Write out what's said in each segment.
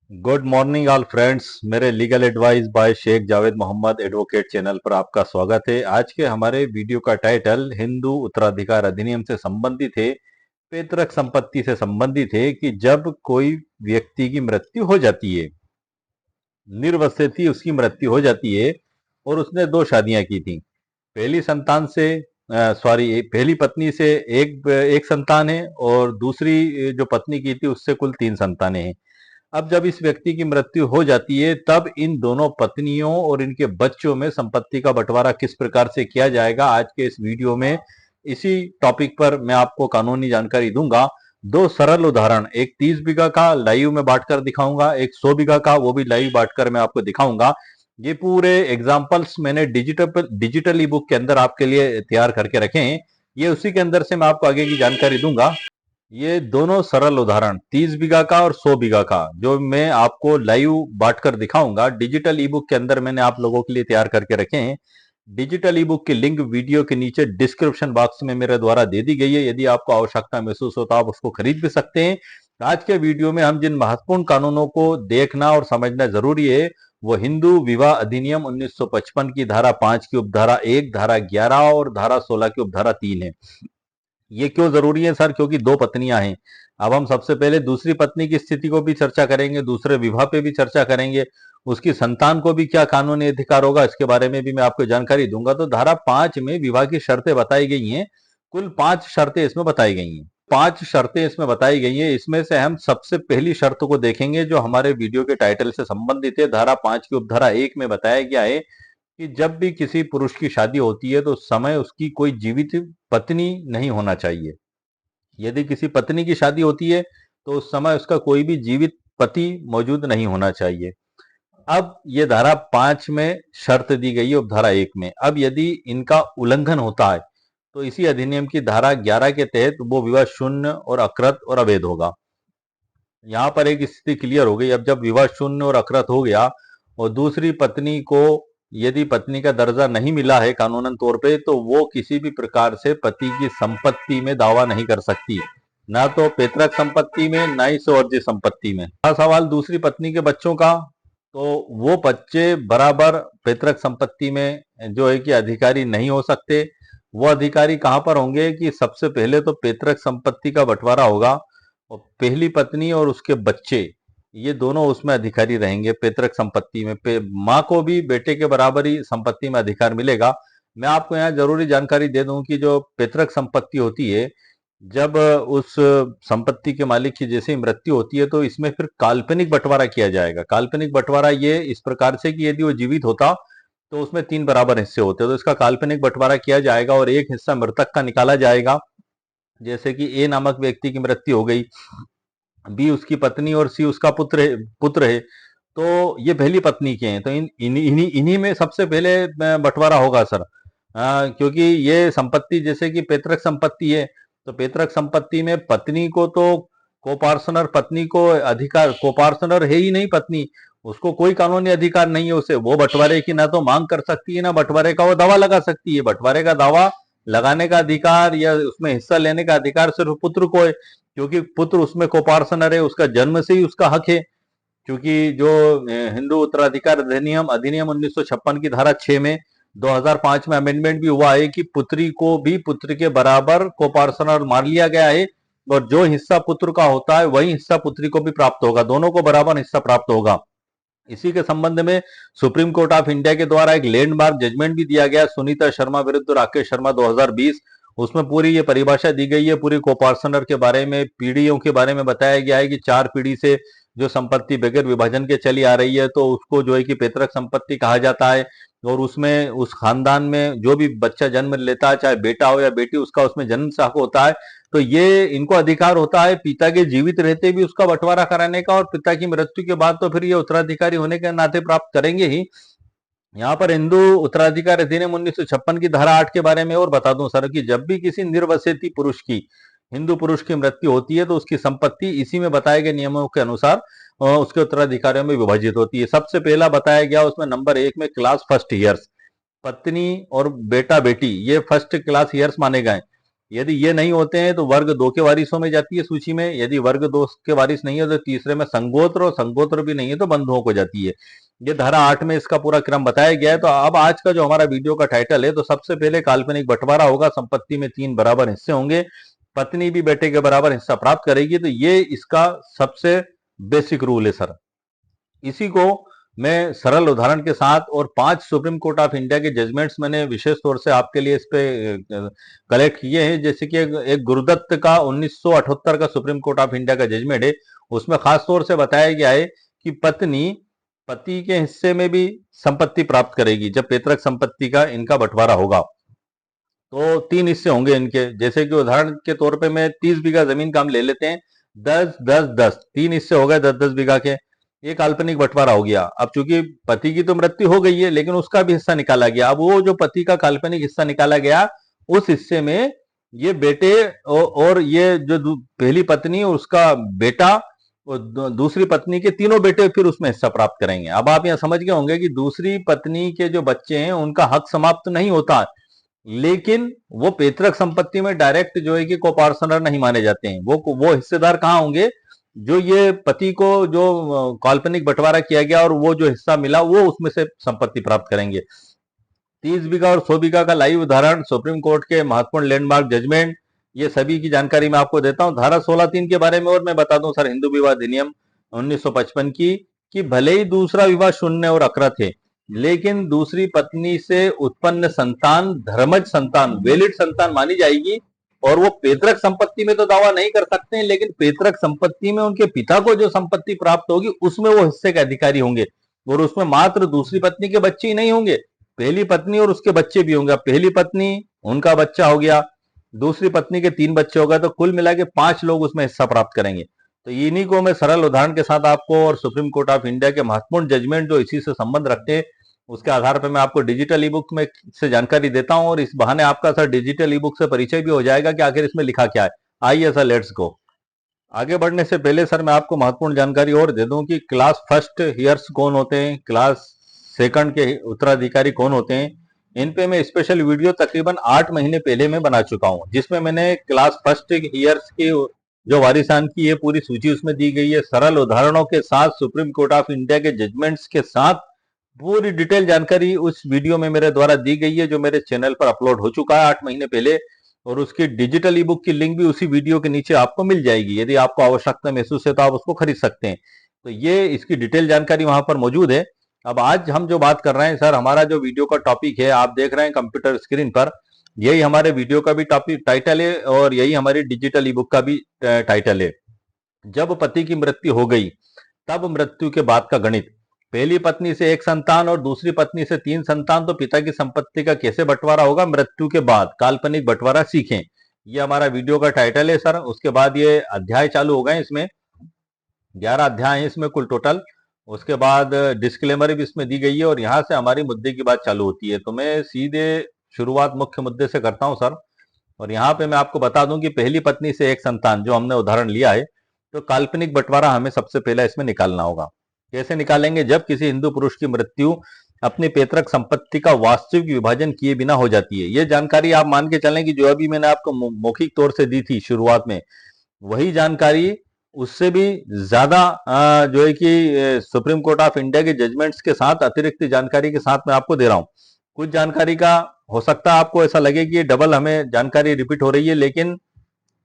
Good morning all friends. मेरे legal advice by Sheikh Javed Mohammad advocate channel पर आपका स्वागत है। आज के हमारे वीडियो का टाइटल हिंदू उत्तराधिकार अधिनियम से संबंधित है, पैतृक संपत्ति से संबंधित है कि जब कोई व्यक्ति की मृत्यु हो जाती है, निर्वसित उसकी मृत्यु हो जाती है और उसने दो शादियां की थी। पहली संतान से पहली पत्नी से एक एक संतान है और दूसरी जो पत्नी की थी उससे कुल तीन संतानें हैं। अब जब इस व्यक्ति की मृत्यु हो जाती है तब इन दोनों पत्नियों और इनके बच्चों में संपत्ति का बंटवारा किस प्रकार से किया जाएगा, आज के इस वीडियो में इसी टॉपिक पर मैं आपको कानूनी जानकारी दूंगा। दो सरल उदाहरण, एक 30 बीघा का लाइव में बांटकर दिखाऊंगा, एक 100 बीघा का वो भी लाइव बांटकर मैं आपको दिखाऊंगा। ये पूरे एग्जाम्पल्स मैंने डिजिटल ई बुक के अंदर आपके लिए तैयार करके रखे हैं। ये उसी के अंदर से मैं आपको आगे की जानकारी दूंगा। ये दोनों सरल उदाहरण 30 बीघा का और 100 बीघा का जो मैं आपको लाइव बांटकर दिखाऊंगा, डिजिटल ई बुक के अंदर मैंने आप लोगों के लिए तैयार करके रखे हैं। डिजिटल ई बुक की लिंक वीडियो के नीचे डिस्क्रिप्शन बॉक्स में मेरे द्वारा दे दी गई है। यदि आपको आवश्यकता महसूस हो तो आप उसको खरीद भी सकते हैं। आज के वीडियो में हम जिन महत्वपूर्ण कानूनों को देखना और समझना जरूरी है वो हिंदू विवाह अधिनियम 1955 की धारा 5 की उपधारा 1, धारा 11 और धारा 16 की उपधारा 3 है। ये क्यों जरूरी है सर? क्योंकि दो पत्नियां हैं। अब हम सबसे पहले दूसरी पत्नी की स्थिति को भी चर्चा करेंगे, दूसरे विवाह पे भी चर्चा करेंगे, उसकी संतान को भी क्या कानूनी अधिकार होगा इसके बारे में भी मैं आपको जानकारी दूंगा। तो धारा 5 में विवाह की शर्तें बताई गई हैं। कुल 5 शर्तें इसमें बताई गई हैं। 5 शर्तें इसमें बताई गई हैं। इसमें से हम सबसे पहली शर्त को देखेंगे जो हमारे वीडियो के टाइटल से संबंधित है। धारा 5 की उपधारा 1 में बताया गया है कि जब भी किसी पुरुष की शादी होती है तो उस समय उसकी कोई जीवित पत्नी नहीं होना चाहिए। यदि किसी पत्नी की शादी होती है तो उस समय उसका कोई भी जीवित पति मौजूद नहीं होना चाहिए। अब ये धारा 5 में शर्त दी गई है उपधारा 1 में। अब यदि इनका उल्लंघन होता है तो इसी अधिनियम की धारा 11 के तहत वो विवाह शून्य और अकृत और अवैध होगा। यहाँ पर एक स्थिति क्लियर हो गई। अब जब विवाह शून्य और अकृत हो गया और दूसरी पत्नी को यदि पत्नी का दर्जा नहीं मिला है कानूनन तौर पे तो वो किसी भी प्रकार से पति की संपत्ति में दावा नहीं कर सकती, ना तो पैतृक संपत्ति में ना ही स्ववर्जीय संपत्ति में। सवाल दूसरी पत्नी के बच्चों का, तो वो बच्चे बराबर पैतृक संपत्ति में जो है कि अधिकारी नहीं हो सकते। वो अधिकारी कहां पर होंगे कि सबसे पहले तो पैतृक संपत्ति का बंटवारा होगा और पहली पत्नी और उसके बच्चे ये दोनों उसमें अधिकारी रहेंगे पैतृक संपत्ति में। माँ को भी बेटे के बराबर ही संपत्ति में अधिकार मिलेगा। मैं आपको यहाँ जरूरी जानकारी दे दूं कि जो पैतृक संपत्ति होती है, जब उस संपत्ति के मालिक की जैसे ही मृत्यु होती है तो इसमें फिर काल्पनिक बंटवारा किया जाएगा। काल्पनिक बंटवारा ये इस प्रकार से कि यदि वो जीवित होता तो उसमें 3 बराबर हिस्से होते, तो इसका काल्पनिक बंटवारा किया जाएगा और एक हिस्सा मृतक का निकाला जाएगा। जैसे कि ए नामक व्यक्ति की मृत्यु हो गई, बी उसकी पत्नी और सी उसका पुत्र है, तो ये पहली पत्नी के हैं, तो इन्हीं में सबसे पहले बंटवारा होगा सर। क्योंकि ये संपत्ति जैसे कि पैतृक संपत्ति है तो पैतृक संपत्ति में पत्नी को तो कोपार्सनर, पत्नी को अधिकार, कोपार्सनर है ही नहीं पत्नी, उसको कोई कानूनी अधिकार नहीं है। उसे वो बंटवारे की ना तो मांग कर सकती है ना बंटवारे का वो दावा लगा सकती है। बंटवारे का दावा लगाने का अधिकार या उसमें हिस्सा लेने का अधिकार सिर्फ पुत्र को है, क्योंकि पुत्र उसमें कोपार्सनर है, उसका जन्म से ही उसका हक है। क्योंकि जो हिंदू उत्तराधिकार अधिनियम अधिनियम 1956 की धारा 6 में 2005 में अमेंडमेंट भी हुआ है कि पुत्री को भी पुत्र के बराबर कोपार्सनर मान लिया गया है और जो हिस्सा पुत्र का होता है वही हिस्सा पुत्री को भी प्राप्त होगा, दोनों को बराबर हिस्सा प्राप्त होगा। इसी के संबंध में सुप्रीम कोर्ट ऑफ इंडिया के द्वारा एक लैंडमार्क जजमेंट भी दिया गया सुनीता शर्मा विरुद्ध राकेश शर्मा 2020। उसमें पूरी ये परिभाषा दी गई है पूरी कोपार्सनर के बारे में, पीढ़ियों के बारे में बताया गया है कि 4 पीढ़ी से जो संपत्ति बगैर विभाजन के चली आ रही है तो उसको जो है कि पैतृक संपत्ति कहा जाता है। और उसमें उस खानदान में जो भी बच्चा जन्म लेता है, चाहे बेटा हो या बेटी, उसका उसमें जन्म से हक होता है। तो ये इनको अधिकार होता है पिता के जीवित रहते भी उसका बंटवारा कराने का, और पिता की मृत्यु के बाद तो फिर ये उत्तराधिकारी होने के नाते प्राप्त करेंगे ही। यहाँ पर हिंदू उत्तराधिकार अधिनियम 1956 की धारा 8 के बारे में और बता दूं सर कि जब भी किसी निर्वसित पुरुष की, हिंदू पुरुष की मृत्यु होती है तो उसकी संपत्ति इसी में बताए गए नियमों के अनुसार उसके उत्तराधिकारियों में विभाजित होती है। सबसे पहला बताया गया उसमें नंबर 1 में क्लास फर्स्ट ईयर्स, पत्नी और बेटा बेटी ये फर्स्ट क्लास ईयर्स माने गए। यदि ये नहीं होते हैं तो वर्ग 2 के वारिसों में जाती है सूची में, यदि वर्ग 2 के वारिस नहीं है तो तीसरे में संगोत्र, और संगोत्र भी नहीं है तो बंधुओं को जाती है। ये धारा 8 में इसका पूरा क्रम बताया गया है। तो अब आज का जो हमारा वीडियो का टाइटल है, तो सबसे पहले काल्पनिक बंटवारा होगा, संपत्ति में 3 बराबर हिस्से होंगे, पत्नी भी बेटे के बराबर हिस्सा प्राप्त करेगी। तो ये इसका सबसे बेसिक रूल है सर। इसी को मैं सरल उदाहरण के साथ और 5 सुप्रीम कोर्ट ऑफ इंडिया के जजमेंट्स मैंने विशेष तौर से आपके लिए इस पे कलेक्ट किए हैं। जैसे कि एक गुरुदत्त का 1978 का सुप्रीम कोर्ट ऑफ इंडिया का जजमेंट है, उसमें खास तौर से बताया गया है कि पत्नी पति के हिस्से में भी संपत्ति प्राप्त करेगी जब पैतृक संपत्ति का इनका बंटवारा होगा। तो 3 हिस्से होंगे इनके। जैसे कि उदाहरण के तौर पे मैं 30 बीघा जमीन का हम ले लेते हैं, 10 10 10 3 हिस्से हो गए 10 10 बीघा के। ये काल्पनिक बंटवारा हो गया। अब चूंकि पति की तो मृत्यु हो गई है, लेकिन उसका भी हिस्सा निकाला गया। अब वो जो पति का काल्पनिक हिस्सा निकाला गया, उस हिस्से में ये बेटे और ये जो पहली पत्नी और उसका बेटा और दूसरी पत्नी के तीनों बेटे फिर उसमें हिस्सा प्राप्त करेंगे। अब आप यहां समझ गए होंगे कि दूसरी पत्नी के जो बच्चे हैं उनका हक समाप्त नहीं होता, लेकिन वो पैतृक संपत्ति में डायरेक्ट जो है कि कोपार्टनर नहीं माने जाते हैं। वो हिस्सेदार कहाँ होंगे? जो ये पति को जो काल्पनिक बंटवारा किया गया और वो जो हिस्सा मिला, वो उसमें से संपत्ति प्राप्त करेंगे। 30 बीघा और 100 बीघा का लाइव उदाहरण, सुप्रीम कोर्ट के महत्वपूर्ण लैंडमार्क जजमेंट, ये सभी की जानकारी मैं आपको देता हूं। धारा 16(3) के बारे में और मैं बता दूं सर, हिंदू विवाह अधिनियम 1955 की, कि भले ही दूसरा विवाह शून्य और अकृत है, लेकिन दूसरी पत्नी से उत्पन्न संतान धर्मज संतान, वैलिड संतान मानी जाएगी। और वो पैतृक संपत्ति में तो दावा नहीं कर सकते हैं, लेकिन पैतृक संपत्ति में उनके पिता को जो संपत्ति प्राप्त होगी उसमें वो हिस्से के अधिकारी होंगे। और उसमें मात्र दूसरी पत्नी के बच्चे ही नहीं होंगे, पहली पत्नी और उसके बच्चे भी होंगे। पहली पत्नी, उनका बच्चा हो गया, दूसरी पत्नी के 3 बच्चे हो गए, तो कुल मिला के 5 लोग उसमें हिस्सा प्राप्त करेंगे। तो इन्हीं को मैं सरल उदाहरण के साथ आपको और सुप्रीम कोर्ट ऑफ इंडिया के महत्वपूर्ण जजमेंट जो इसी से संबंध रखते हैं, उसके आधार पर मैं आपको डिजिटल ई बुक में से जानकारी देता हूं। और इस बहाने आपका सर डिजिटल ई बुक से परिचय भी हो जाएगा कि आखिर इसमें लिखा क्या है। आइए सर, लेट्स गो। आगे बढ़ने से पहले सर मैं आपको महत्वपूर्ण जानकारी और दे दूं कि क्लास फर्स्ट हियर्स कौन होते हैं, क्लास सेकंड के उत्तराधिकारी कौन होते हैं। इन पे मैं स्पेशल वीडियो तकरीबन 8 महीने पहले मैं बना चुका हूं, जिसमें मैंने क्लास फर्स्ट हियर्स की जो वारिसान की ये पूरी सूची उसमें दी गई है, सरल उदाहरणों के साथ, सुप्रीम कोर्ट ऑफ इंडिया के जजमेंट्स के साथ पूरी डिटेल जानकारी उस वीडियो में मेरे द्वारा दी गई है, जो मेरे चैनल पर अपलोड हो चुका है 8 महीने पहले। और उसकी डिजिटल ई बुक की लिंक भी उसी वीडियो के नीचे आपको मिल जाएगी। यदि आपको आवश्यकता महसूस है तो आप उसको खरीद सकते हैं। तो ये इसकी डिटेल जानकारी वहां पर मौजूद है। अब आज हम जो बात कर रहे हैं सर, हमारा जो वीडियो का टॉपिक है, आप देख रहे हैं कंप्यूटर स्क्रीन पर, यही हमारे वीडियो का भी टॉपिक टाइटल है और यही हमारी डिजिटल ई बुक का भी टाइटल है। जब पति की मृत्यु हो गई, तब मृत्यु के बाद का गणित। पहली पत्नी से 1 संतान और दूसरी पत्नी से 3 संतान, तो पिता की संपत्ति का कैसे बंटवारा होगा मृत्यु के बाद, काल्पनिक बंटवारा सीखें। ये हमारा वीडियो का टाइटल है सर। उसके बाद ये अध्याय चालू हो गए, इसमें 11 अध्याय है इसमें कुल टोटल। उसके बाद डिस्क्लेमर भी इसमें दी गई है और यहां से हमारी मुद्दे की बात चालू होती है। तो मैं सीधे शुरुआत मुख्य मुद्दे से करता हूं सर। और यहाँ पे मैं आपको बता दूं कि पहली पत्नी से 1 संतान जो हमने उदाहरण लिया है, तो काल्पनिक बंटवारा हमें सबसे पहले इसमें निकालना होगा। कैसे निकालेंगे? जब किसी हिंदू पुरुष की मृत्यु अपनी पैतृक संपत्ति का वास्तविक विभाजन किए बिना हो जाती है। यह जानकारी आप मान के चलें कि जो अभी मैंने आपको मौखिक तौर से दी थी शुरुआत में, वही जानकारी उससे भी ज्यादा जो है कि सुप्रीम कोर्ट ऑफ इंडिया के जजमेंट्स के साथ अतिरिक्त जानकारी के साथ मैं आपको दे रहा हूं। कुछ जानकारी का हो सकता है आपको ऐसा लगे कि ये डबल हमें जानकारी रिपीट हो रही है, लेकिन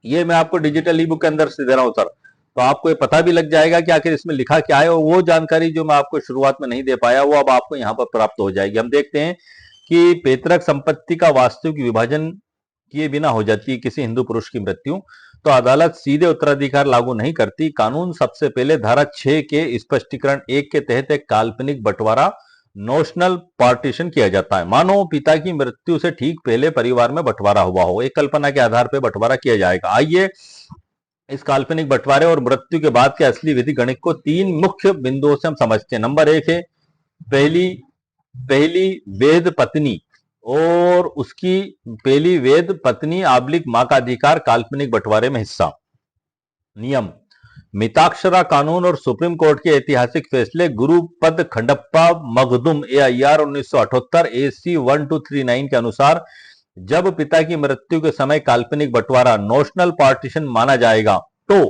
ये मैं आपको डिजिटल ई बुक के अंदर से दे रहा हूं सर। तो आपको ये पता भी लग जाएगा कि आखिर इसमें लिखा क्या है, और वो जानकारी जो मैं आपको शुरुआत में नहीं दे पाया वो अब आपको यहाँ पर प्राप्त हो जाएगी। हम देखते हैं कि पैतृक संपत्ति का वास्तविक विभाजन किए बिना हो जाती है किसी हिंदू पुरुष की मृत्यु, तो अदालत सीधे उत्तराधिकार लागू नहीं करती। कानून सबसे पहले धारा 6 के स्पष्टीकरण 1 के तहत एक काल्पनिक बंटवारा नोशनल पार्टीशन किया जाता है। मानो पिता की मृत्यु से ठीक पहले परिवार में बंटवारा हुआ हो, एक कल्पना के आधार पर बंटवारा किया जाएगा। आइए इस काल्पनिक बंटवारे और मृत्यु के बाद के असली विधि गणित को 3 मुख्य बिंदुओं से हम समझते हैं। नंबर 1 है पहली वेद पत्नी और उसकी पहली वेद पत्नी आबलिक मां का अधिकार काल्पनिक बंटवारे में हिस्सा। नियम: मिताक्षरा कानून और सुप्रीम कोर्ट के ऐतिहासिक फैसले गुरुपद खंडप्पा मखदुम AIR 1978 AC 1239 के अनुसार जब पिता की मृत्यु के समय काल्पनिक बंटवारा नोशनल पार्टीशन माना जाएगा तो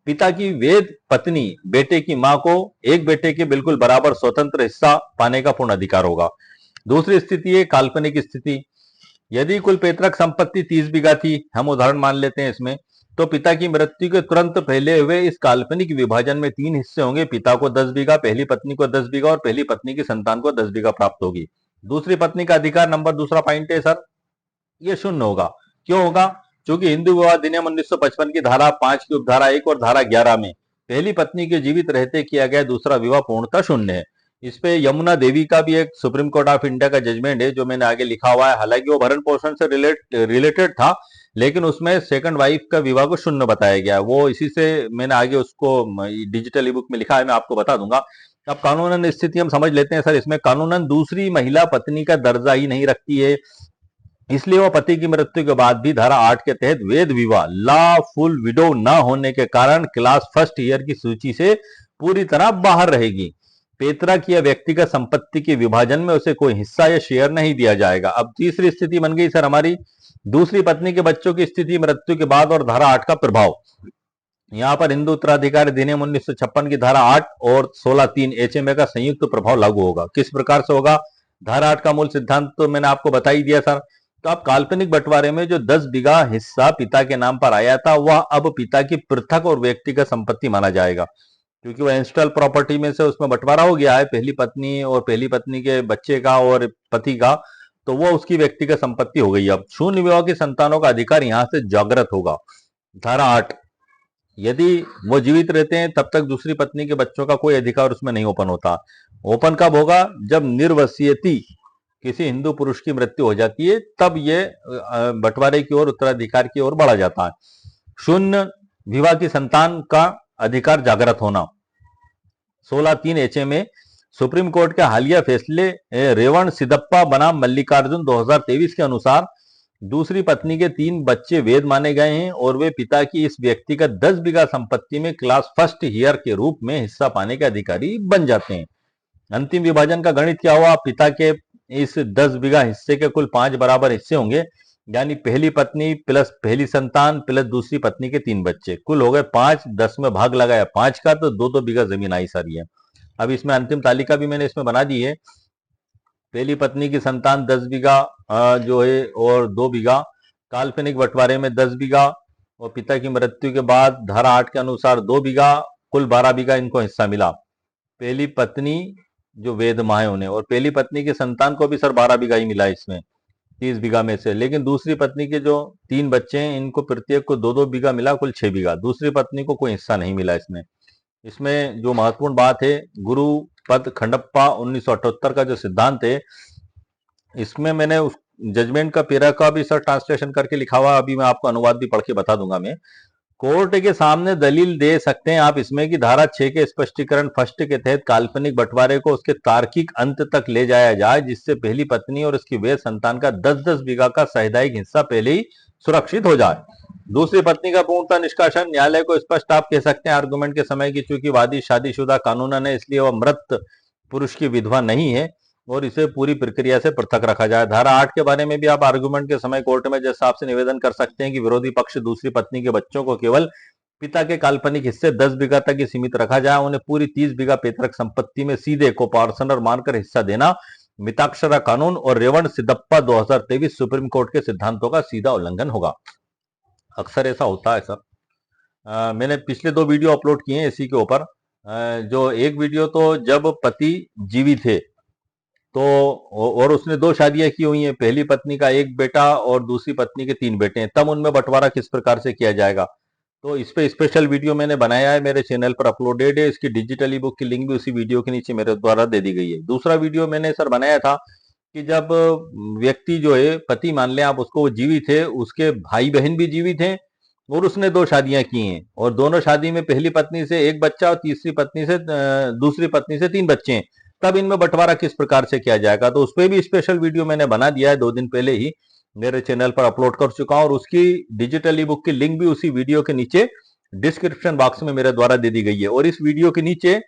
पिता की वेद पत्नी बेटे की मां को एक बेटे के बिल्कुल बराबर स्वतंत्र हिस्सा पाने का पूर्ण अधिकार होगा। दूसरी स्थिति है काल्पनिक स्थिति। यदि कुल पैतृक संपत्ति 30 बीघा थी, हम उदाहरण मान लेते हैं इसमें, तो पिता की मृत्यु के तुरंत पहले हुए इस काल्पनिक विभाजन में 3 हिस्से होंगे। पिता को 10 बीघा, पहली पत्नी को 10 बीघा और पहली पत्नी की संतान को 10 बीघा प्राप्त होगी। दूसरी पत्नी का अधिकार नंबर दूसरा पॉइंट है सर, ये शून्य होगा। क्यों होगा? क्योंकि हिंदू विवाह अधिनियम 1955 की धारा 5 की उपधारा 1 और धारा 11 में पहली पत्नी के जीवित रहते किया गया दूसरा विवाह पूर्णतः शून्य है। इस पे यमुना देवी का भी एक सुप्रीम कोर्ट ऑफ इंडिया का जजमेंट है जो मैंने आगे लिखा हुआ है। हालांकि वो भरण पोषण से रिलेटेड था, लेकिन उसमें सेकंड वाइफ का विवाह को शून्य बताया गया। वो इसी से मैंने आगे उसको डिजिटल ई बुक में लिखा है, मैं आपको बता दूंगा। अब कानूनन स्थिति हम समझ लेते हैं सर। इसमें कानूनन दूसरी महिला पत्नी का दर्जा ही नहीं रखती है, इसलिए वह पति की मृत्यु के बाद भी धारा 8 के तहत वैध विवाह लॉ फुल विडो न होने के कारण क्लास फर्स्ट ईयर की सूची से पूरी तरह बाहर रहेगी। पैतृक या व्यक्तिगत संपत्ति के विभाजन में उसे कोई हिस्सा या शेयर नहीं दिया जाएगा। अब तीसरी स्थिति बन गई सर हमारी दूसरी पत्नी के बच्चों की स्थिति मृत्यु के बाद और धारा 8 का प्रभाव। यहां पर हिंदू उत्तराधिकार अधिनियम 1956 की धारा 8 और 16(3) एचएमए का संयुक्त प्रभाव लागू होगा। किस प्रकार से होगा? धारा 8 का मूल सिद्धांत तो मैंने आपको बता ही दिया सर। तो अब काल्पनिक बंटवारे में जो 10 बीघा हिस्सा पिता के नाम पर आया था वह अब पिता की पृथक और व्यक्तिगत संपत्ति माना जाएगा, क्योंकि वह इंस्टल प्रॉपर्टी में से उसमें बंटवारा हो गया है पहली पत्नी और पहली पत्नी के बच्चे का और पति का, तो वो उसकी व्यक्तिगत संपत्ति हो गई। अब शून्य विवाह की संतानों का अधिकार यहां से जागृत होगा। धारा 8, यदि वो जीवित रहते हैं तब तक दूसरी पत्नी के बच्चों का कोई अधिकार उसमें नहीं ओपन होता। ओपन कब होगा? जब निर्वसियती किसी हिंदू पुरुष की मृत्यु हो जाती है, तब ये बंटवारे की ओर उत्तराधिकार की ओर बढ़ा जाता है। शून्य विवाह की संतान का अधिकार जागृत होना। 16(3) एचएमए सुप्रीम कोर्ट के हालिया फैसले रेवण सिदप्पा बनाम मल्लिकार्जुन 2023 के अनुसार दूसरी पत्नी के 3 बच्चे वैध माने गए हैं और वे पिता की इस व्यक्तिगत 10 बीघा संपत्ति में क्लास फर्स्ट ईयर के रूप में हिस्सा पाने के अधिकारी बन जाते हैं। अंतिम विभाजन का गणित क्या हुआ? पिता के इस 10 बीघा हिस्से के कुल 5 बराबर हिस्से होंगे, यानी पहली पत्नी प्लस पहली संतान प्लस दूसरी पत्नी के 3 बच्चे, कुल हो गए 5। 10 में भाग लगाया 5 का तो 2-2 बीघा जमीन आई सारी है। अब इसमें अंतिम तालिका भी मैंने इसमें बना दी है। पहली पत्नी की संतान 10 बीघा जो है और 2 बीघा, काल्पनिक बंटवारे में 10 बीघा और पिता की मृत्यु के बाद धारा 8 के अनुसार 2 बीघा, कुल 12 बीघा इनको हिस्सा मिला। पहली पत्नी जो वेद माँ है उन्हें, और पहली पत्नी की संतान को भी सर 12 बीघा ही मिला इसमें 30 बीघा में से। लेकिन दूसरी पत्नी के जो 3 बच्चे हैं इनको प्रत्येक को 2-2 बीघा मिला, कुल 6 बीघा। दूसरी पत्नी को कोई हिस्सा नहीं मिला इसमें। इसमें जो महत्वपूर्ण बात है, गुरु पद खंडप्पा 1978 का जो सिद्धांत है, इसमें मैंने उस जजमेंट का पेरा का भी सर ट्रांसलेशन करके लिखा हुआ, अभी मैं आपको अनुवाद भी पढ़ के बता दूंगा। मैं कोर्ट के सामने दलील दे सकते हैं आप इसमें कि धारा 6 के स्पष्टीकरण फर्स्ट के तहत काल्पनिक बंटवारे को उसके तार्किक अंत तक ले जाया जाए, जिससे पहली पत्नी और उसकी वैध संतान का 10-10 बीघा का सामुदायिक हिस्सा पहले ही सुरक्षित हो जाए। दूसरी पत्नी का पूर्णतः निष्कासन न्यायालय को स्पष्ट आप कह सकते हैं आर्गुमेंट के समय की, चूंकि वादी शादीशुदा कानूनन है इसलिए वह मृत पुरुष की विधवा नहीं है और इसे पूरी प्रक्रिया से पृथक रखा जाए। धारा 8 के बारे में भी आप आर्गुमेंट के समय कोर्ट में जैसे आपसे निवेदन कर सकते हैं कि विरोधी पक्ष दूसरी पत्नी के बच्चों को केवल पिता के काल्पनिक हिस्से 10 बीघा तक ही सीमित रखा जाए, उन्हें पूरी 30 बीघा पैतृक संपत्ति में सीधे कोपार्सनर मानकर हिस्सा देना मिताक्षरा कानून और रेवण सिदप्पा 2023 सुप्रीम कोर्ट के सिद्धांतों का सीधा उल्लंघन होगा। अक्सर ऐसा होता है सर। मैंने पिछले 2 वीडियो अपलोड किए हैं इसी के ऊपर। जो एक वीडियो तो जब पति जीवित थे तो, और उसने 2 शादियां की हुई हैं, पहली पत्नी का 1 बेटा और दूसरी पत्नी के 3 बेटे हैं, तब उनमें बंटवारा किस प्रकार से किया जाएगा, तो इस पे स्पेशल वीडियो मैंने बनाया है, मेरे चैनल पर अपलोडेड है। इसकी डिजिटल ई बुक की लिंक भी उसी वीडियो के नीचे मेरे द्वारा दे दी गई है। दूसरा वीडियो मैंने सर बनाया था कि जब व्यक्ति जो है पति मान लें आप उसको, वो जीवित है, उसके भाई बहन भी जीवित हैं और उसने 2 शादियां की हैं और दोनों शादी में पहली पत्नी से 1 बच्चा और तीसरी पत्नी से दूसरी पत्नी से 3 बच्चे हैं, तब इनमें बंटवारा किस प्रकार से किया जाएगा, तो उस पर भी स्पेशल वीडियो मैंने बना दिया है 2 दिन पहले ही, मेरे चैनल पर अपलोड कर चुका हूं और उसकी डिजिटल ई बुक की लिंक भी उसी वीडियो के नीचे डिस्क्रिप्शन बॉक्स में मेरे द्वारा दे दी गई है। और इस वीडियो के नीचे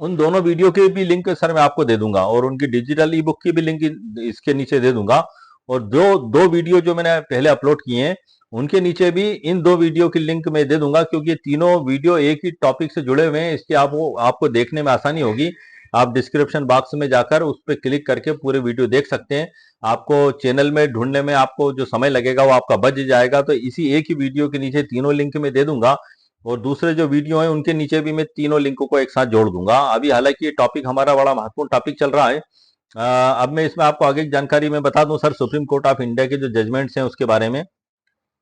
उन दोनों वीडियो के भी लिंक सर मैं आपको दे दूंगा और उनकी डिजिटल ई बुक की भी लिंक इसके नीचे दे दूंगा। और जो दो वीडियो जो मैंने पहले अपलोड किए हैं उनके नीचे भी इन दो वीडियो की लिंक मैं दे दूंगा, क्योंकि ये तीनों वीडियो एक ही टॉपिक से जुड़े हुए हैं, इसलिए आपको देखने में आसानी होगी। आप डिस्क्रिप्शन बॉक्स में जाकर उस पर क्लिक करके पूरे वीडियो देख सकते हैं। आपको चैनल में ढूंढने में आपको जो समय लगेगा वो आपका बच जाएगा। तो इसी एक ही वीडियो के नीचे तीनों लिंक में दे दूंगा, और दूसरे जो वीडियो हैं उनके नीचे भी मैं तीनों लिंकों को एक साथ जोड़ दूंगा। अभी हालांकि ये टॉपिक हमारा बड़ा महत्वपूर्ण टॉपिक चल रहा है। अब मैं इसमें आपको आगे की जानकारी मैं बता दूं sir, supreme court of India के जो जजमेंट्स हैं उसके बारे में।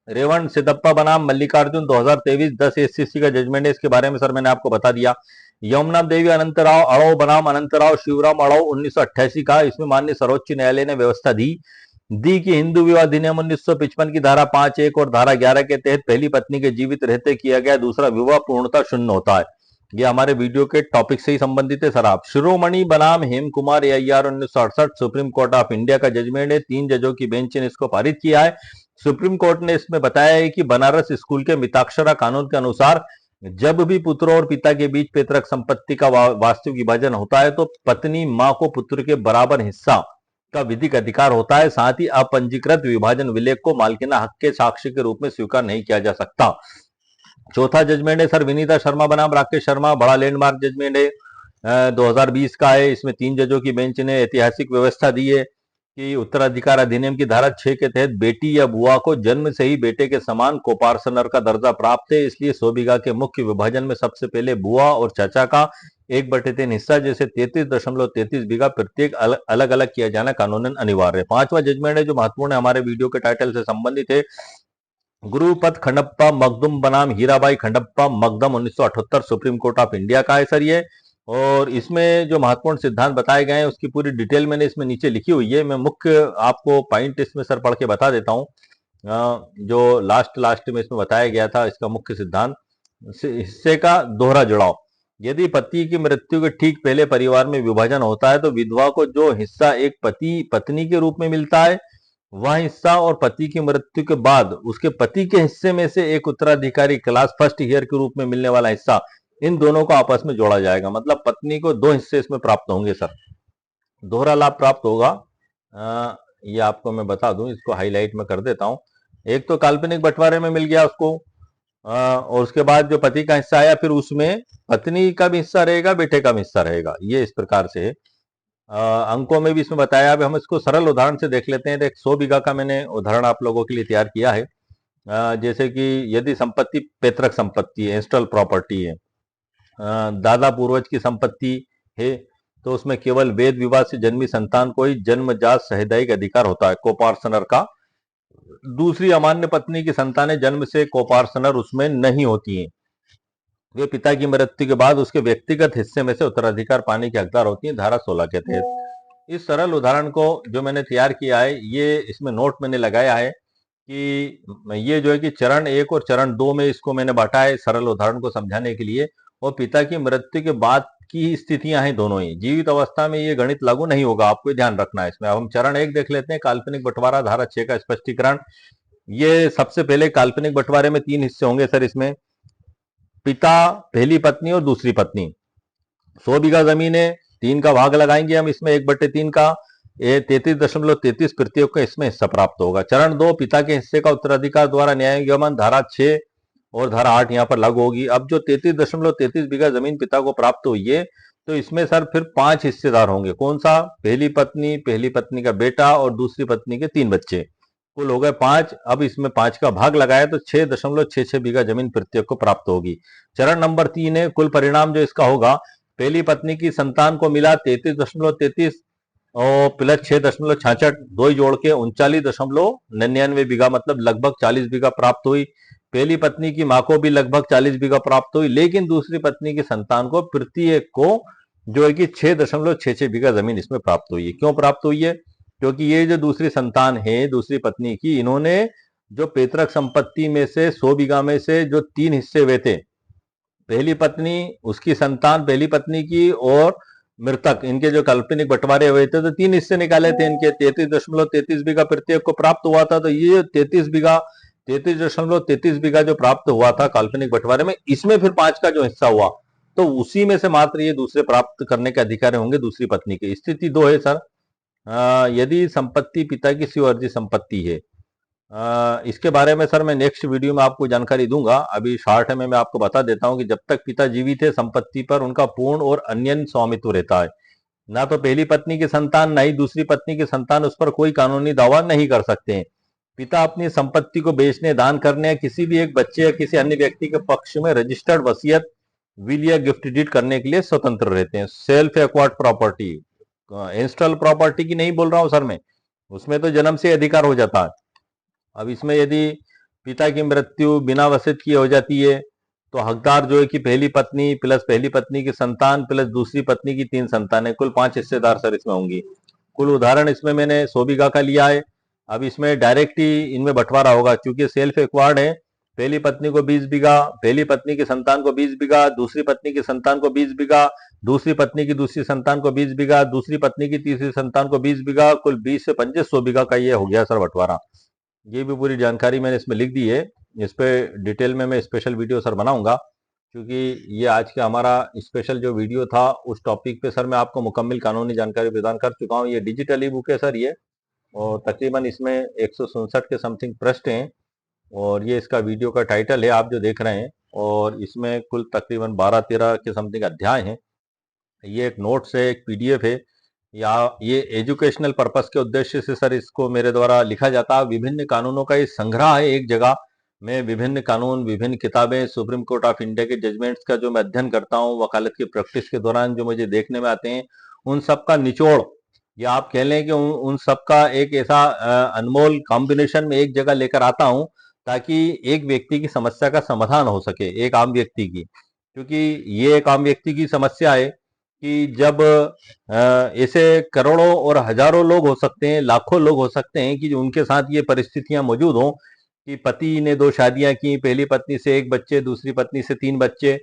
रेवण सिद्धप्पा बनाम मल्लिकार्जुन 2023 10 एससीसी का जजमेंट है, इसके बारे में सर मैंने आपको बता दिया। यमुना देवी अनंतराव अड़ो बनाम अनंतराव शिवराम अड़ो 1988 का, इसमें माननीय सर्वोच्च न्यायालय ने व्यवस्था दी कि हिंदू विवाह अधिनियम 1955 की धारा 5(1) और धारा 11 के तहत पहली पत्नी के जीवित रहते किया गया दूसरा विवाह पूर्णतः शून्य होता है। ये हमारे वीडियो के टॉपिक से ही संबंधित है सर। आप शिरोमणि बनाम Hem Kumar AIR 1968 supreme court of India का जजमेंट है, 3 जजों की बेंच ने इसको पारित किया है। सुप्रीम कोर्ट ने इसमें बताया है कि बनारस स्कूल के मिताक्षरा कानून के अनुसार जब भी पुत्र और पिता के बीच पैतृक संपत्ति का वास्तविक विभाजन होता है तो पत्नी मां को पुत्र के बराबर हिस्सा का विधिक अधिकार होता है। साथ ही अपंजीकृत विभाजन विलेख को मालकिना हक के साक्ष्य के रूप में स्वीकार नहीं किया जा सकता। चौथा जजमेंट है सर विनीता शर्मा बनाम राकेश शर्मा, बड़ा लैंडमार्क जजमेंट है, 2020 का है। इसमें 3 जजों की बेंच ने ऐतिहासिक व्यवस्था दी है कि उत्तराधिकार अधिनियम की धारा 6 के तहत बेटी या बुआ को जन्म से ही बेटे के समान कोपार्सनर का दर्जा प्राप्त है, इसलिए 100 बीघा के मुख्य विभाजन में सबसे पहले बुआ और चाचा का 1/3 हिस्सा जैसे 33.33 बीघा प्रत्येक अलग अलग किया जाना कानूनन अनिवार्य है। 5वां जजमेंट है जो महत्वपूर्ण है, हमारे वीडियो के टाइटल से संबंधित है। गुरुपत खंडप्पा मखदुम बनाम Hirabai Khandappa Makdam 1978 supreme court of India का है सर ये। और इसमें जो महत्वपूर्ण सिद्धांत बताए गए हैं उसकी पूरी डिटेल मैंने इसमें नीचे लिखी हुई है। मैं मुख्य आपको पॉइंट इसमें सर पढ़ के बता देता हूँ। जो लास्ट में इसमें बताया गया था इसका मुख्य सिद्धांत, हिस्से का दोहरा जुड़ाव। यदि पति की मृत्यु के ठीक पहले परिवार में विभाजन होता है तो विधवा को जो हिस्सा एक पति पत्नी के रूप में मिलता है वह हिस्सा और पति की मृत्यु के बाद उसके पति के हिस्से में से एक उत्तराधिकारी क्लास फर्स्ट ईयर के रूप में मिलने वाला हिस्सा, इन दोनों को आपस में जोड़ा जाएगा। मतलब पत्नी को 2 हिस्से इसमें प्राप्त होंगे सर, दोहरा लाभ प्राप्त होगा। ये आपको मैं बता दूं, इसको हाईलाइट में कर देता हूं। एक तो काल्पनिक बंटवारे में मिल गया उसको, और उसके बाद जो पति का हिस्सा आया फिर उसमें पत्नी का भी हिस्सा रहेगा, बेटे का भी हिस्सा रहेगा। ये इस प्रकार से है। अंकों में भी इसमें बताया। अब हम इसको सरल उदाहरण से देख लेते हैं। एक 100 बीघा का मैंने उदाहरण आप लोगों के लिए तैयार किया है। जैसे कि यदि संपत्ति पैतृक संपत्ति है, एंसेस्ट्रल प्रॉपर्टी है, दादा पूर्वज की संपत्ति है, तो उसमें केवल वेद विवाह से जन्मी संतान को ही जन्मजात सहदैहिक अधिकार होता है कोपार्सनर का। दूसरी अमान्य पत्नी की संतानें जन्म से कोपार्सनर उसमें नहीं होती हैं, वे पिता की मृत्यु के बाद उसके व्यक्तिगत हिस्से में से उत्तराधिकार पाने की हकदार होती हैं धारा 16 के तहत। इस सरल उदाहरण को जो मैंने तैयार किया है, ये इसमें नोट मैंने लगाया है कि ये जो है कि चरण 1 और चरण 2 में इसको मैंने बांटा है सरल उदाहरण को समझाने के लिए। और पिता की मृत्यु के बाद की स्थितियां हैं दोनों ही, जीवित अवस्था में ये गणित लागू नहीं होगा, आपको ध्यान रखना है इसमें। अब हम चरण 1 देख लेते हैं, काल्पनिक बंटवारा, धारा 6 का स्पष्टीकरण। ये सबसे पहले काल्पनिक बंटवारे में 3 हिस्से होंगे सर इसमें। पिता, पहली पत्नी और दूसरी पत्नी, 100 बीघा जमीन है, 3 का भाग लगाएंगे हम इसमें, 1/3 का 33.33 प्रत्येक का इसमें हिस्सा प्राप्त होगा। चरण 2, पिता के हिस्से का उत्तराधिकार द्वारा न्यायोगमन, धारा 6 और धारा 8 यहाँ पर लागू होगी। अब जो 33.33 बीघा जमीन पिता को प्राप्त हुई है, तो इसमें सर फिर 5 हिस्सेदार होंगे। कौन सा? पहली पत्नी का बेटा और दूसरी पत्नी के 3 बच्चे, कुल हो गए 5। अब इसमें 5 का भाग लगाया तो 6.66 बीघा जमीन प्रत्येक को प्राप्त होगी। चरण नंबर 3 है, कुल परिणाम जो इसका होगा, पहली पत्नी की संतान को मिला 33.33 और प्लस 6.66, दो ही जोड़ के 39.99 बीघा, मतलब लगभग 40 बीघा प्राप्त हुई। पहली पत्नी की मां को भी लगभग 40 बीघा प्राप्त हुई, लेकिन दूसरी पत्नी की संतान को प्रत्येक को जो है कि 6.66 बीघा जमीन इसमें प्राप्त हुई है। क्यों प्राप्त हुई है? क्योंकि ये जो दूसरी संतान है, दूसरी पत्नी की, इन्होंने जो पैतृक संपत्ति में से 100 बीघा में से जो 3 हिस्से हुए थे, पहली पत्नी, उसकी संतान, पहली पत्नी की और मृतक, इनके जो काल्पनिक बंटवारे हुए थे तो 3 हिस्से निकाले थे इनके, 33.33 बीघा प्रत्येक को प्राप्त हुआ था। तो ये 33.33 बीघा जो प्राप्त हुआ था काल्पनिक बंटवारे में, इसमें फिर 5 का जो हिस्सा हुआ, तो उसी में से मात्र ये दूसरे प्राप्त करने के अधिकारी होंगे दूसरी पत्नी की। स्थिति 2 है सर, यदि संपत्ति पिता की स्वीवर्जित संपत्ति है, इसके बारे में सर मैं नेक्स्ट वीडियो में आपको जानकारी दूंगा। अभी शॉर्ट में मैं आपको बता देता हूं कि जब तक पिता जीवित है संपत्ति पर उनका पूर्ण और अन्यन स्वामित्व रहता है। ना तो पहली पत्नी की संतान ना ही दूसरी पत्नी की संतान उस पर कोई कानूनी दावा नहीं कर सकते हैं। पिता अपनी संपत्ति को बेचने, दान करने या किसी भी एक बच्चे या किसी अन्य व्यक्ति के पक्ष में रजिस्टर्ड वसीयत, विल या गिफ्ट डीड करने के लिए स्वतंत्र रहते हैं। Self acquired property, install property की नहीं बोल रहा हूं सर मैं, उसमें तो जन्म से अधिकार हो जाता है। अब इसमें यदि पिता की मृत्यु बिना वसीयत की हो जाती है तो हकदार जो है कि पहली पत्नी प्लस पहली पत्नी की संतान प्लस दूसरी पत्नी की 3 संतानें, कुल 5 हिस्सेदार सर इसमें होंगी। कुल उदाहरण इसमें मैंने 100 बीघा का लिया है। अब इसमें डायरेक्ट ही इनमें बंटवारा होगा क्योंकि सेल्फ एक्वायर्ड है। पहली पत्नी को 20 बीघा, पहली पत्नी की संतान को 20 बीघा, दूसरी पत्नी की संतान को 20 बीघा, दूसरी पत्नी की दूसरी संतान को 20 बीघा, दूसरी पत्नी की तीसरी संतान को 20 बीघा, कुल 20 से 25 100 बीघा का ये हो गया सर बंटवारा। ये भी पूरी जानकारी मैंने इसमें लिख दी है। इस पे डिटेल में मैं स्पेशल वीडियो सर बनाऊंगा क्योंकि ये आज का हमारा स्पेशल जो वीडियो था उस टॉपिक पे सर मैं आपको मुकम्मल कानूनी जानकारी प्रदान कर चुका हूँ। ये डिजिटल ई बुक है सर ये, और तकरीबन इसमें 167 के समथिंग पृष्ठ हैं और ये इसका वीडियो का टाइटल है आप जो देख रहे हैं, और इसमें कुल तकरीबन 12-13 के समथिंग अध्याय हैं। ये एक नोट्स है, एक पीडीएफ है, या ये एजुकेशनल पर्पस के उद्देश्य से सर इसको मेरे द्वारा लिखा जाता है। विभिन्न कानूनों का ये संग्रह है एक जगह। मैं विभिन्न कानून, विभिन्न किताबें, सुप्रीम कोर्ट ऑफ इंडिया के जजमेंट्स का जो मैं अध्ययन करता हूँ वकालत की प्रैक्टिस के दौरान जो मुझे देखने में आते हैं, उन सब का निचोड़, या आप कह लें कि उन सब का एक ऐसा अनमोल कॉम्बिनेशन में एक जगह लेकर आता हूँ ताकि एक व्यक्ति की समस्या का समाधान हो सके, एक आम व्यक्ति की। क्योंकि ये एक आम व्यक्ति की समस्या है कि जब ऐसे करोड़ों और हजारों लोग हो सकते हैं, लाखों लोग हो सकते हैं कि जो उनके साथ ये परिस्थितियां मौजूद हों कि पति ने 2 शादियां की, पहली पत्नी से 1 बच्चे, दूसरी पत्नी से 3 बच्चे,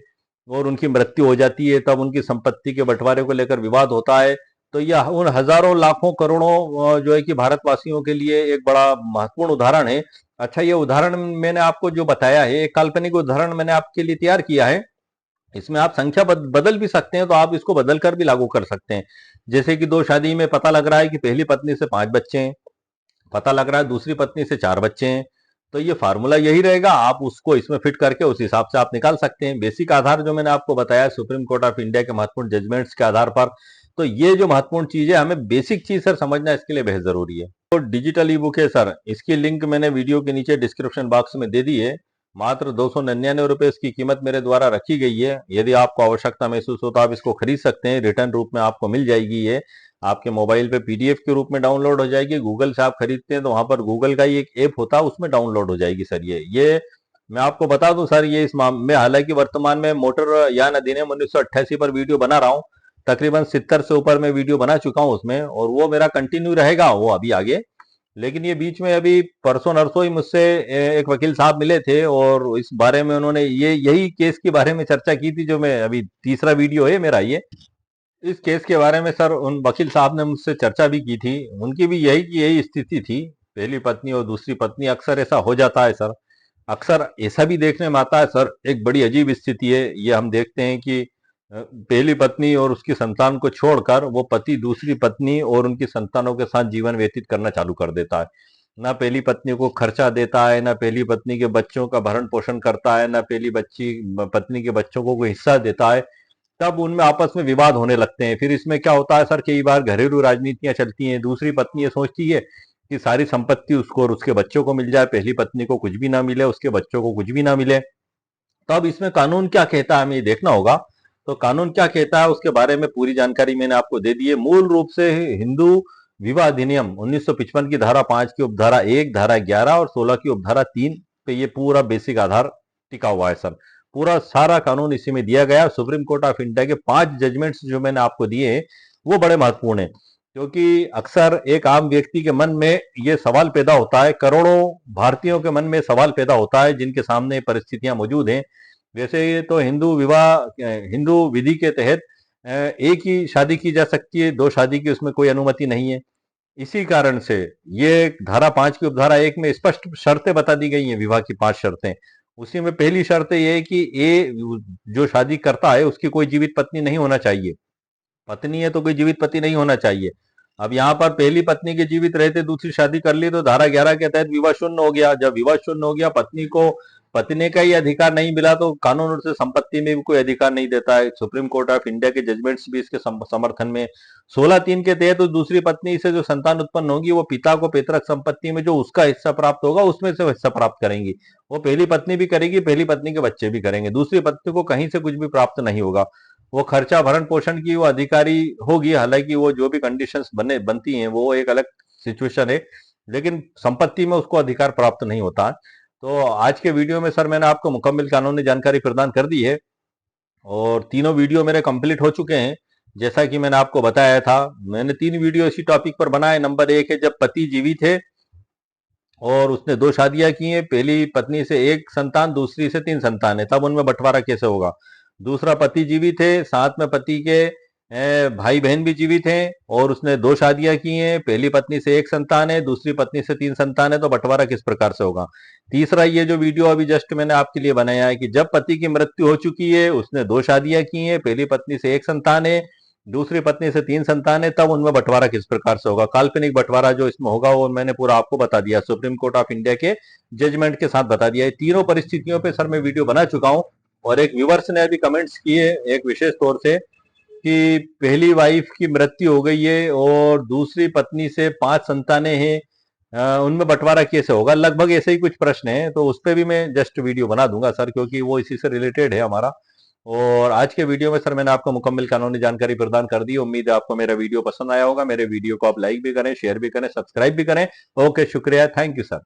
और उनकी मृत्यु हो जाती है, तब उनकी संपत्ति के बंटवारे को लेकर विवाद होता है। तो यह उन हजारों लाखों करोड़ों जो है कि भारतवासियों के लिए एक बड़ा महत्वपूर्ण उदाहरण है। अच्छा, ये उदाहरण मैंने आपको जो बताया है, एक काल्पनिक उदाहरण मैंने आपके लिए तैयार किया है। इसमें आप संख्या बदल भी सकते हैं, तो आप इसको बदल कर भी लागू कर सकते हैं। जैसे कि 2 शादी में पता लग रहा है कि पहली पत्नी से 5 बच्चे हैं, पता लग रहा है दूसरी पत्नी से 4 बच्चे हैं, तो ये फार्मूला यही रहेगा, आप उसको इसमें फिट करके उस हिसाब से आप निकाल सकते हैं। बेसिक आधार जो मैंने आपको बताया सुप्रीम कोर्ट ऑफ इंडिया के महत्वपूर्ण जजमेंट्स के आधार पर, तो ये जो महत्वपूर्ण चीज है, हमें बेसिक चीज सर समझना इसके लिए बेहद जरूरी है। तो डिजिटल ई बुक है सर, इसकी लिंक मैंने वीडियो के नीचे डिस्क्रिप्शन बॉक्स में दे दी है। मात्र 299 रुपए इसकी कीमत मेरे द्वारा रखी गई है। यदि आपको आवश्यकता महसूस हो तो आप इसको खरीद सकते हैं, रिटर्न रूप में आपको मिल जाएगी। ये आपके मोबाइल पे पीडीएफ के रूप में डाउनलोड हो जाएगी। गूगल से आप खरीदते हैं तो वहां पर गूगल का ही एक ऐप होता है, उसमें डाउनलोड हो जाएगी सर। ये मैं आपको बता दूं सर, ये इस मैं हालांकि वर्तमान में मोटर यान अधिनियम 1988 पर वीडियो बना रहा हूं, तकरीबन 70 से ऊपर मैं वीडियो बना चुका हूं उसमें, और वो मेरा कंटिन्यू रहेगा वो अभी आगे। लेकिन ये बीच में अभी परसों नरसों ही मुझसे एक वकील साहब मिले थे और इस बारे में उन्होंने यही केस के बारे में चर्चा की थी, जो मैं अभी तीसरा वीडियो है मेरा ये। इस केस के बारे में सर उन वकील साहब ने मुझसे चर्चा भी की थी, उनकी भी यही स्थिति थी, पहली पत्नी और दूसरी पत्नी। अक्सर ऐसा हो जाता है सर, अक्सर ऐसा भी देखने में आता है सर। एक बड़ी अजीब स्थिति है ये, हम देखते हैं कि पहली पत्नी और उसकी संतान को छोड़कर वो पति दूसरी पत्नी और उनकी संतानों के साथ जीवन व्यतीत करना चालू कर देता है। ना पहली पत्नी को खर्चा देता है, ना पहली पत्नी के बच्चों का भरण पोषण करता है, ना पहली पत्नी के बच्चों को कोई हिस्सा देता है। तब उनमें आपस में विवाद होने लगते हैं। फिर इसमें क्या होता है सर, कई बार घरेलू राजनीतियां चलती हैं। दूसरी पत्नी ये सोचती है कि सारी संपत्ति उसको और उसके बच्चों को मिल जाए, पहली पत्नी को कुछ भी ना मिले, उसके बच्चों को कुछ भी ना मिले। तो अब इसमें कानून क्या कहता है हमें ये देखना होगा। तो कानून क्या कहता है उसके बारे में पूरी जानकारी मैंने आपको दे दी है। मूल रूप से हिंदू विवाह अधिनियम 1955 की धारा 5 की उपधारा 1, धारा 11 और 16 की उपधारा 3 पे ये पूरा बेसिक आधार टिका हुआ है सर। पूरा सारा कानून इसी में दिया गया। सुप्रीम कोर्ट ऑफ इंडिया के 5 जजमेंट्स जो मैंने आपको दिए हैं वो बड़े महत्वपूर्ण है, क्योंकि अक्सर एक आम व्यक्ति के मन में ये सवाल पैदा होता है, करोड़ों भारतीयों के मन में सवाल पैदा होता है जिनके सामने परिस्थितियां मौजूद हैं। वैसे ये तो हिंदू विधि के तहत एक ही शादी की जा सकती है, 2 शादी की उसमें कोई अनुमति नहीं है। इसी कारण से ये धारा 5 की उपधारा 1 में स्पष्ट शर्तें बता दी गई हैं, विवाह की 5 शर्तें। उसी में पहली शर्त ये है कि ये जो शादी करता है उसकी कोई जीवित पत्नी नहीं होना चाहिए। पत्नी है तो कोई जीवित पति नहीं होना चाहिए। अब यहाँ पर पहली पत्नी के जीवित रहते दूसरी शादी कर ली तो धारा 11 के तहत विवाह शून्य हो गया। जब विवाह शून्य हो गया, पत्नी को पत्नी का ही अधिकार नहीं मिला तो कानून उसे संपत्ति में भी कोई अधिकार नहीं देता है। सुप्रीम कोर्ट ऑफ इंडिया के जजमेंट्स भी इसके समर्थन में। 16(3) के तहत तो दूसरी पत्नी से जो संतान उत्पन्न होगी वो पिता को पैतृक संपत्ति में जो उसका हिस्सा प्राप्त होगा उसमें से हिस्सा प्राप्त करेंगी। वो पहली पत्नी भी करेगी, पहली पत्नी के बच्चे भी करेंगे। दूसरी पत्नी को कहीं से कुछ भी प्राप्त नहीं होगा। वो खर्चा भरण पोषण की वो अधिकारी होगी, हालांकि वो जो भी कंडीशंस बनती हैं वो एक अलग सिचुएशन है, लेकिन संपत्ति में उसको अधिकार प्राप्त नहीं होता। तो आज के वीडियो में सर मैंने आपको मुकम्मल कानूनी जानकारी प्रदान कर दी है और तीनों वीडियो मेरे कंप्लीट हो चुके हैं। जैसा कि मैंने आपको बताया था, मैंने 3 वीडियो इसी टॉपिक पर बनाए। नंबर 1 है जब पति जीवित है और उसने 2 शादियां की हैं, पहली पत्नी से 1 संतान, दूसरी से 3 संतान है, तब उनमें बंटवारा कैसे होगा। दूसरा, पति जीवित है, साथ में पति के भाई बहन भी जीवित हैं और उसने 2 शादियां की हैं, पहली पत्नी से 1 संतान है, दूसरी पत्नी से 3 संतान है, तो बंटवारा किस प्रकार से होगा। तीसरा, ये जो वीडियो अभी जस्ट मैंने आपके लिए बनाया है कि जब पति की मृत्यु हो चुकी है, उसने 2 शादियां की हैं, पहली पत्नी से 1 संतान है, दूसरी पत्नी से 3 संतान है, तब उनमें बंटवारा किस प्रकार से होगा। काल्पनिक बंटवारा जो इसमें होगा वो मैंने पूरा आपको बता दिया, सुप्रीम कोर्ट ऑफ इंडिया के जजमेंट के साथ बता दिया है। तीनों परिस्थितियों पे सर मैं वीडियो बना चुका हूं और एक व्यूवर्स ने अभी कमेंट्स किए एक विशेष तौर से कि पहली वाइफ की मृत्यु हो गई है और दूसरी पत्नी से 5 संतानें हैं, उनमें बंटवारा कैसे होगा। लगभग ऐसे ही कुछ प्रश्न है, तो उस पर भी मैं जस्ट वीडियो बना दूंगा सर, क्योंकि वो इसी से रिलेटेड है हमारा। और आज के वीडियो में सर मैंने आपको मुकम्मल कानूनी जानकारी प्रदान कर दी। उम्मीद है आपको मेरा वीडियो पसंद आया होगा। मेरे वीडियो को आप लाइक भी करें, शेयर भी करें, सब्सक्राइब भी करें। ओके, शुक्रिया, थैंक यू सर।